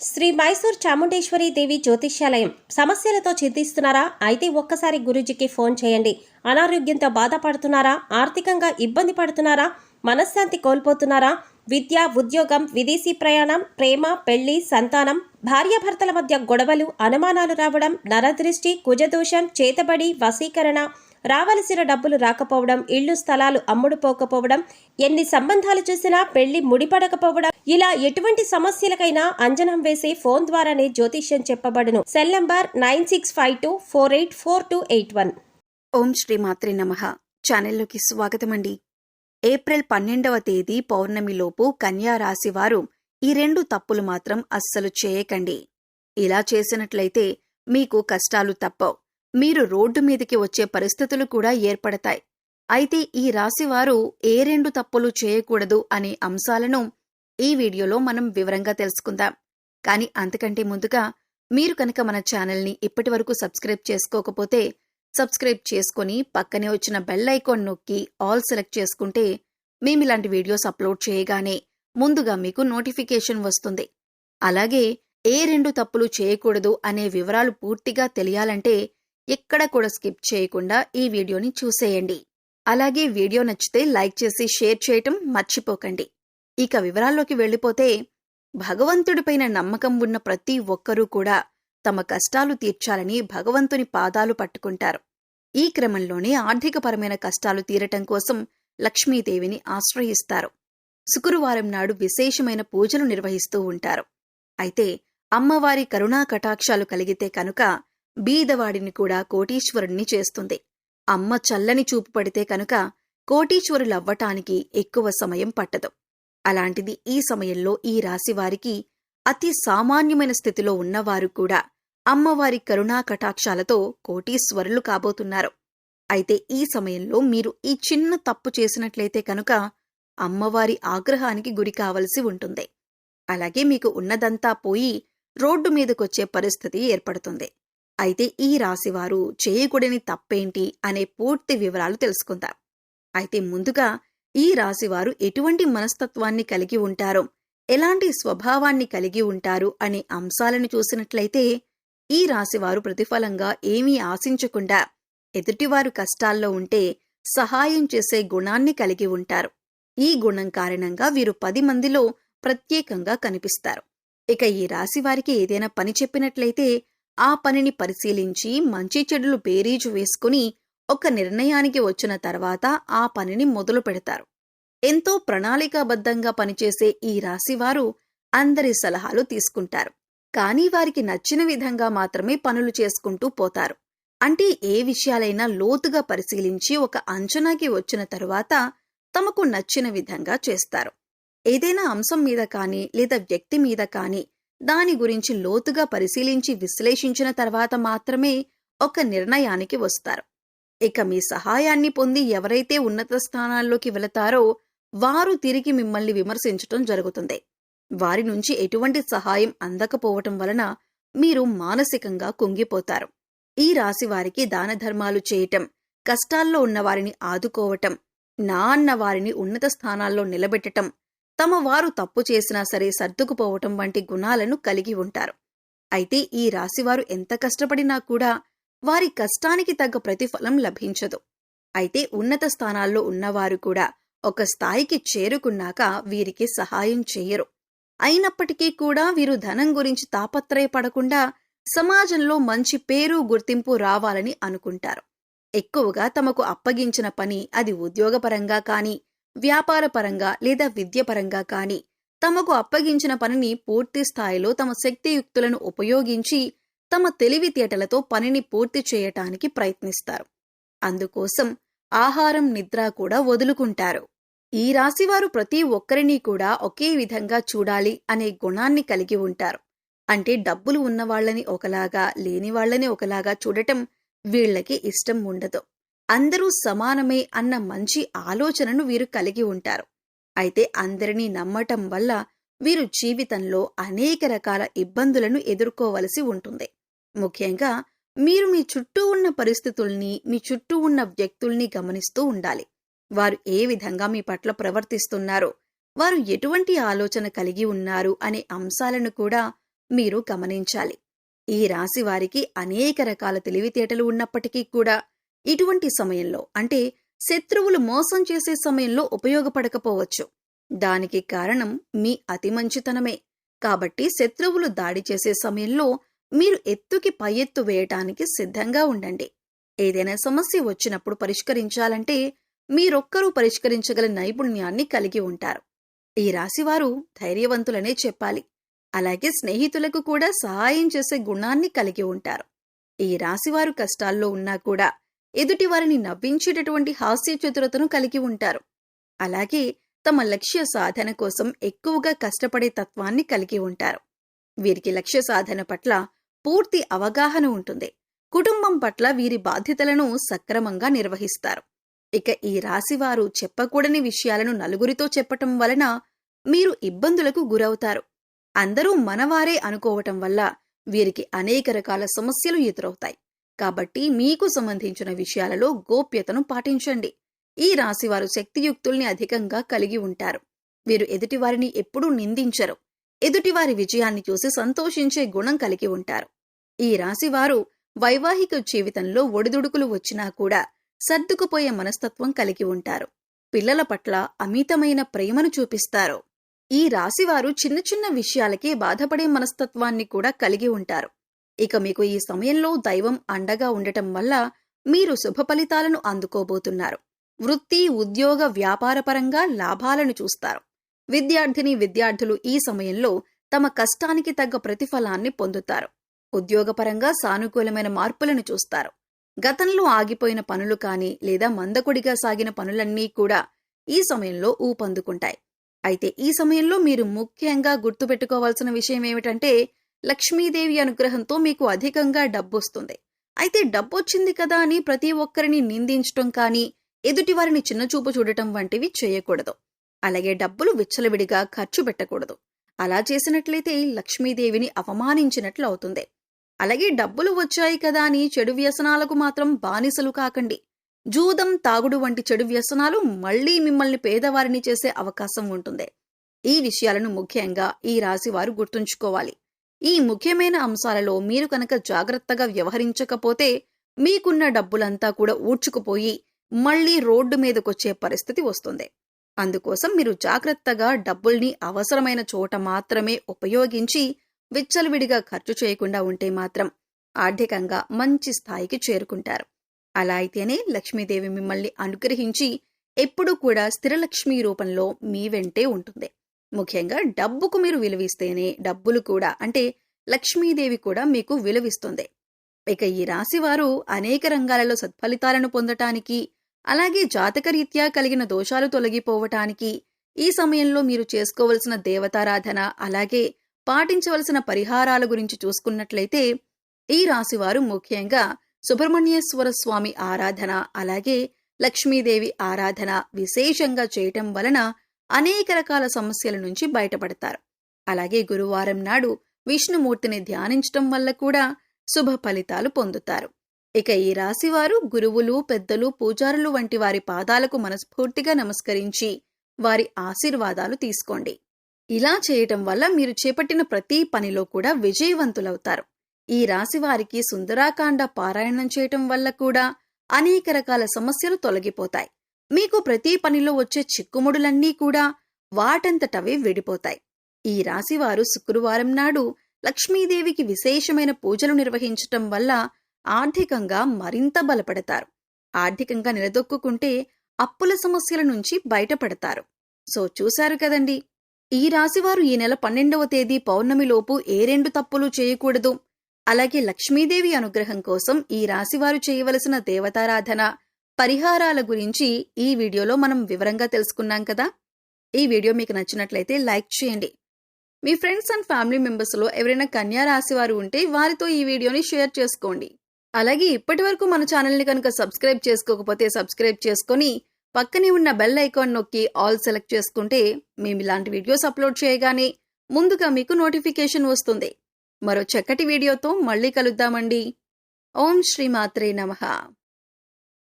శ్రీ మైసూర్ చాముండేశ్వరి దేవి జ్యోతిష్యాలయం. సమస్యలతో చింతిస్తున్నారా? అయితే ఒక్కసారి గురూజీకి ఫోన్ చేయండి. అనారోగ్యంతో బాధపడుతున్నారా? ఆర్థికంగా ఇబ్బంది పడుతున్నారా? మనశ్శాంతి కోల్పోతున్నారా? విద్య, ఉద్యోగం, విదేశీ ప్రయాణం, ప్రేమ, పెళ్లి, సంతానం, భార్యాభర్తల మధ్య గొడవలు, అనుమానాలు రావడం, నరదృష్టి, కుజదోషం, చేతబడి, వశీకరణ, రావలసిన డబ్బులు రాకపోవడం, ఇళ్లు స్థలాలు అమ్ముడుపోకపోవడం, ఎన్ని సంబంధాలు చూసినా పెళ్లి ముడిపడకపోవడం, ఇలా ఎటువంటి సమస్యలకైనా అంజనం వేసి ఫోన్ ద్వారానే జ్యోతిష్యం చెప్పబడును. Cell number 9652484281. ఓం శ్రీ మాత్రే నమః. ఛానల్లోకి స్వాగతమండి. ఏప్రిల్ 12వ తేదీ పౌర్ణమిలోపు కన్యా రాశి వారు ఈ 2 తప్పులు మాత్రం అస్సలు చేయకండి. ఇలా చేసినట్లయితే మీకు కష్టాలు తప్పవు. మీరు రోడ్డు మీదకి వచ్చే పరిస్థితులు కూడా ఏర్పడతాయి. అయితే ఈ రాశివారు ఏ 2 తప్పులు చేయకూడదు అనే అంశాలను ఈ వీడియోలో మనం వివరంగా తెలుసుకుందాం. కానీ అంతకంటే ముందుగా మీరు కనుక మన ఛానల్ని ఇప్పటివరకు సబ్స్క్రైబ్ చేసుకోకపోతే సబ్స్క్రైబ్ చేసుకుని పక్కనే వచ్చిన బెల్ ఐకాన్ నొక్కి ఆల్ సెలెక్ట్ చేసుకుంటే మేమిలాంటి వీడియోస్ అప్లోడ్ చేయగానే ముందుగా మీకు నోటిఫికేషన్ వస్తుంది. అలాగే ఏ 2 తప్పులు చేయకూడదు అనే వివరాలు పూర్తిగా తెలియాలంటే ఎక్కడ కూడా స్కిప్ చేయకుండా ఈ వీడియోని చూసేయండి. అలాగే వీడియో నచ్చితే లైక్ చేసి షేర్ చేయటం మర్చిపోకండి. ఇక వివరాల్లోకి వెళ్ళిపోతే, భగవంతుడిపైన నమ్మకం ఉన్న ప్రతి ఒక్కరూ కూడా తమ కష్టాలు తీర్చాలని భగవంతుని పాదాలు పట్టుకుంటారు. ఈ క్రమంలోనే ఆర్థికపరమైన కష్టాలు తీరటం కోసం లక్ష్మీదేవిని ఆశ్రయిస్తారు. శుక్రవారం నాడు విశేషమైన పూజలు నిర్వహిస్తూ ఉంటారు. అయితే అమ్మవారి కరుణా కటాక్షాలు కలిగితే కనుక బీదవాడిని కూడా కోటీశ్వరుణ్ణి చేస్తుంది. అమ్మ చల్లని చూపు పడితే కనుక కోటీశ్వరులవ్వటానికి ఎక్కువ సమయం పట్టదు. అలాంటిది ఈ సమయంలో ఈ రాశివారికి అతి సామాన్యమైన స్థితిలో ఉన్నవారు కూడా అమ్మవారి కరుణా కటాక్షాలతో కోటీశ్వరులు కాబోతున్నారు. అయితే ఈ సమయంలో మీరు ఈ చిన్న తప్పు చేసినట్లయితే కనుక అమ్మవారి ఆగ్రహానికి గురి కావలసి ఉంటుంది. అలాగే మీకు ఉన్నదంతా పోయి రోడ్డు మీదకొచ్చే పరిస్థితి ఏర్పడుతుంది. అయితే ఈ రాశివారు చేయకూడని తప్పేంటి అనే పూర్తి వివరాలు తెలుసుకుందాం. అయితే ముందుగా ఈ రాశివారు ఎటువంటి మనస్తత్వాన్ని కలిగి ఉంటారో, ఎలాంటి స్వభావాన్ని కలిగి ఉంటారు అనే అంశాలను చూసినట్లయితే ఈ రాశివారు ప్రతిఫలంగా ఏమీ ఆశించకుండా ఎదుటివారు కష్టాల్లో ఉంటే సహాయం చేసే గుణాన్ని కలిగి ఉంటారు. ఈ గుణం కారణంగా వీరు 10 మందిలో ప్రత్యేకంగా కనిపిస్తారు. ఇక ఈ రాశివారికి ఏదైనా పని చెప్పినట్లయితే ఆ పనిని పరిశీలించి మంచి చెడులు బేరీజు వేసుకుని ఒక నిర్ణయానికి వచ్చిన తర్వాత ఆ పనిని మొదలు పెడతారు. ఎంతో ప్రణాళికాబద్ధంగా పనిచేసే ఈ రాశివారు అందరి సలహాలు తీసుకుంటారు. కానీ వారికి నచ్చిన విధంగా మాత్రమే పనులు చేసుకుంటూ పోతారు. అంటే ఏ విషయాలైనా లోతుగా పరిశీలించి ఒక అంచనాకి వచ్చిన తరువాత తమకు నచ్చిన విధంగా చేస్తారు. ఏదైనా అంశం మీద కానీ లేదా వ్యక్తి మీద కానీ దాని గురించి లోతుగా పరిశీలించి విశ్లేషించిన తర్వాత మాత్రమే ఒక నిర్ణయానికి వస్తారు. ఇక మీ సహాయాన్ని పొంది ఎవరైతే ఉన్నత స్థానాల్లోకి వెళతారో వారు తిరిగి మిమ్మల్ని విమర్శించటం జరుగుతుంది. వారి నుంచి ఎటువంటి సహాయం అందకపోవటం వలన మీరు మానసికంగా కుంగిపోతారు. ఈ రాశి వారికి దాన ధర్మాలు చేయటం, కష్టాల్లో ఉన్నవారిని ఆదుకోవటం, నా అన్న వారిని ఉన్నత స్థానాల్లో నిలబెట్టటం, తమ వారు తప్పు చేసినా సరే సర్దుకుపోవటం వంటి గుణాలను కలిగి ఉంటారు. అయితే ఈ రాశివారు ఎంత కష్టపడినా కూడా వారి కష్టానికి తగ్గ ప్రతిఫలం లభించదు. అయితే ఉన్నత స్థానాల్లో ఉన్నవారు కూడా ఒక స్థాయికి చేరుకున్నాక వీరికి సహాయం చెయ్యరు. అయినప్పటికీ కూడా వీరు ధనం గురించి తాపత్రయపడకుండా సమాజంలో మంచి పేరు, గుర్తింపు రావాలని అనుకుంటారు. ఎక్కువగా తమకు అప్పగించిన పని, అది ఉద్యోగపరంగా కానీ, వ్యాపారపరంగా లేదా విద్యపరంగా కానీ, తమకు అప్పగించిన పనిని పూర్తి స్థాయిలో తమ శక్తియుక్తులను ఉపయోగించి తమ తెలివితేటలతో పనిని పూర్తి చేయటానికి ప్రయత్నిస్తారు. అందుకోసం ఆహారం, నిద్ర కూడా వదులుకుంటారు. ఈ రాశివారు ప్రతి ఒక్కరినీ కూడా ఒకే విధంగా చూడాలి అనే గుణాన్ని కలిగి ఉంటారు. అంటే డబ్బులు ఉన్నవాళ్లని ఒకలాగా, లేనివాళ్లని ఒకలాగా చూడటం వీళ్లకి ఇష్టం ఉండదు. అందరూ సమానమే అన్న మంచి ఆలోచనను వీరు కలిగి ఉంటారు. అయితే అందరినీ నమ్మటం వల్ల వీరు జీవితంలో అనేక రకాల ఇబ్బందులను ఎదుర్కోవలసి ఉంటుంది. ముఖ్యంగా మీరు మీ చుట్టూ ఉన్న పరిస్థితుల్ని, మీ చుట్టూ ఉన్న వ్యక్తుల్ని గమనిస్తూ ఉండాలి. వారు ఏ విధంగా మీ పట్ల ప్రవర్తిస్తున్నారో, వారు ఎటువంటి ఆలోచన కలిగి ఉన్నారు అనే అంశాలను కూడా మీరు గమనించాలి. ఈ రాశి వారికి అనేక రకాల తెలివితేటలు ఉన్నప్పటికీ కూడా ఇటువంటి సమయంలో అంటే శత్రువులు మోసం చేసే సమయంలో ఉపయోగపడకపోవచ్చు. దానికి కారణం మీ అతి మంచితనమే. కాబట్టి శత్రువులు దాడి చేసే సమయంలో మీరు ఎత్తుకి పై ఎత్తు వేయటానికి సిద్ధంగా ఉండండి. ఏదైనా సమస్య వచ్చినప్పుడు పరిష్కరించాలంటే మీరొక్కరూ పరిష్కరించగల నైపుణ్యాన్ని కలిగి ఉంటారు. ఈ రాశివారు ధైర్యవంతులనే చెప్పాలి. అలాగే స్నేహితులకు కూడా సహాయం చేసే గుణాన్ని కలిగి ఉంటారు. ఈ రాశివారు కష్టాల్లో ఉన్నా కూడా ఎదుటివారిని నవ్వించేటటువంటి హాస్య చతురతను కలిగి ఉంటారు. అలాగే తమ లక్ష్య సాధన కోసం ఎక్కువగా కష్టపడే తత్వాన్ని కలిగి ఉంటారు. వీరికి లక్ష్య సాధన పట్ల పూర్తి అవగాహన ఉంటుంది. కుటుంబం పట్ల వీరి బాధ్యతలను సక్రమంగా నిర్వహిస్తారు. ఇక ఈ రాశివారు చెప్పకూడని విషయాలను నలుగురితో చెప్పటం వలన మీరు ఇబ్బందులకు గురవుతారు. అందరూ మనవారే అనుకోవటం వల్ల వీరికి అనేక రకాల సమస్యలు ఎదురవుతాయి. కాబట్టి మీకు సంబంధించిన విషయాలలో గోప్యతను పాటించండి. ఈ రాశివారు శక్తియుక్తుల్ని అధికంగా కలిగి ఉంటారు. వీరు ఎదుటివారిని ఎప్పుడూ నిందించరు. ఎదుటివారి విజయాన్ని చూసి సంతోషించే గుణం కలిగి ఉంటారు. ఈ రాశివారు వైవాహిక జీవితంలో ఒడిదుడుకులు వచ్చినా కూడా సర్దుకుపోయే మనస్తత్వం కలిగి ఉంటారు. పిల్లల పట్ల అమితమైన ప్రేమను చూపిస్తారు. ఈ రాశివారు చిన్న చిన్న విషయాలకే బాధపడే మనస్తత్వాన్ని కూడా కలిగి ఉంటారు. ఇక మీకు ఈ సమయంలో దైవం అండగా ఉండటం వల్ల మీరు శుభ ఫలితాలను అందుకోబోతున్నారు. వృత్తి, ఉద్యోగ, వ్యాపారపరంగా లాభాలను చూస్తారు. విద్యార్థులు ఈ సమయంలో తమ కష్టానికి తగ్గ ప్రతిఫలాన్ని పొందుతారు. ఉద్యోగపరంగా సానుకూలమైన మార్పులను చూస్తారు. గతంలో ఆగిపోయిన పనులు కానీ లేదా మందకొడిగా సాగిన పనులన్నీ కూడా ఈ సమయంలో ఊపందుకుంటాయి. అయితే ఈ సమయంలో మీరు ముఖ్యంగా గుర్తుపెట్టుకోవాల్సిన విషయం ఏమిటంటే లక్ష్మీదేవి అనుగ్రహంతో మీకు అధికంగా డబ్బొస్తుంది. అయితే డబ్బొచ్చింది కదా అని ప్రతి ఒక్కరిని నిందించటం కానీ ఎదుటివారిని చిన్నచూపు చూడటం వంటివి చేయకూడదు. అలాగే డబ్బులు విచ్చలవిడిగా ఖర్చు పెట్టకూడదు. అలా చేసినట్లయితే లక్ష్మీదేవిని అవమానించినట్లు అవుతుంది. అలాగే డబ్బులు వచ్చాయి కదా అని చెడు వ్యసనాలకు మాత్రం బానిసలు కాకండి. జూదం, తాగుడు వంటి చెడు వ్యసనాలు మళ్లీ మిమ్మల్ని పేదవారిని చేసే అవకాశం ఉంటుంది. ఈ విషయాలను ముఖ్యంగా ఈ రాశివారు గుర్తుంచుకోవాలి. ఈ ముఖ్యమైన అంశాలలో మీరు కనుక జాగ్రత్తగా వ్యవహరించకపోతే మీకున్న డబ్బులంతా కూడా ఊడ్చుకుపోయి మళ్లీ రోడ్డు మీదకొచ్చే పరిస్థితి వస్తుంది. అందుకోసం మీరు జాగ్రత్తగా డబ్బుల్ని అవసరమైన చోట మాత్రమే ఉపయోగించి విచ్చలవిడిగా ఖర్చు చేయకుండా ఉంటే మాత్రం ఆర్థికంగా మంచి స్థాయికి చేరుకుంటారు. అలా అయితేనే లక్ష్మీదేవి మిమ్మల్ని అనుగ్రహించి ఎప్పుడూ కూడా స్థిరలక్ష్మీ రూపంలో మీ వెంటే ఉంటుంది. ముఖ్యంగా డబ్బుకు మీరు విలువిస్తేనే డబ్బులు కూడా అంటే లక్ష్మీదేవి కూడా మీకు విలువిస్తుంది. ఇక ఈ రాశివారు అనేక రంగాలలో సత్ఫలితాలను పొందటానికి అలాగే జాతకరీత్యా కలిగిన దోషాలు తొలగిపోవటానికి ఈ సమయంలో మీరు చేసుకోవలసిన దేవతారాధన అలాగే పాటించవలసిన పరిహారాల గురించి చూసుకున్నట్లయితే ఈ రాశివారు ముఖ్యంగా సుబ్రహ్మణ్యేశ్వర స్వామి ఆరాధన అలాగే లక్ష్మీదేవి ఆరాధన విశేషంగా చేయటం వలన అనేక రకాల సమస్యల నుంచి బయటపడతారు. అలాగే గురువారం నాడు విష్ణుమూర్తిని ధ్యానించటం వల్ల కూడా శుభ ఫలితాలు పొందుతారు. ఇక ఈ రాశివారు గురువులు, పెద్దలు, పూజారులు వంటి వారి పాదాలకు మనస్ఫూర్తిగా నమస్కరించి వారి ఆశీర్వాదాలు తీసుకోండి. ఇలా చేయటం వల్ల మీరు చేపట్టిన ప్రతి పనిలో కూడా విజయవంతులవుతారు. ఈ రాశివారికి సుందరాకాండ పారాయణం చేయటం వల్ల కూడా అనేక రకాల సమస్యలు తొలగిపోతాయి. మీకు ప్రతి పనిలో వచ్చే చిక్కుముడులన్నీ కూడా వాటంతటవే విడిపోతాయి. ఈ రాశివారు శుక్రవారం నాడు లక్ష్మీదేవికి విశేషమైన పూజలు నిర్వహించటం వల్ల ఆర్థికంగా మరింత బలపడతారు. ఆర్థికంగా నిలదొక్కుంటే అప్పుల సమస్యల నుంచి బయటపడతారు. సో చూశారు కదండి, ఈ రాశివారు ఈ నెల 12వ తేదీ పౌర్ణమిలోపు ఏ 2 తప్పులు చేయకూడదు. అలాగే లక్ష్మీదేవి అనుగ్రహం కోసం ఈ రాశివారు చేయవలసిన దేవతారాధన, పరిహారాల గురించి ఈ వీడియోలో మనం వివరంగా తెలుసుకున్నాం కదా. ఈ వీడియో మీకు నచ్చినట్లయితే లైక్ చేయండి. మీ ఫ్రెండ్స్ అండ్ ఫ్యామిలీ మెంబర్స్లో ఎవరైనా కన్యా రాశివారు ఉంటే వారితో ఈ వీడియోని షేర్ చేసుకోండి. అలాగే ఇప్పటి వరకు మన ఛానల్ని కనుక సబ్స్క్రైబ్ చేసుకోకపోతే సబ్స్క్రైబ్ చేసుకొని పక్కనే ఉన్న బెల్ ఐకాన్ నొక్కి ఆల్ సెలెక్ట్ చేసుకుంటే మేము ఇలాంటి వీడియోస్ అప్లోడ్ చేయగానే ముందుగా మీకు నోటిఫికేషన్ వస్తుంది. మరో చక్కటి వీడియోతో మళ్ళీ కలుద్దామండి. ఓం శ్రీ మాత్రే నమః.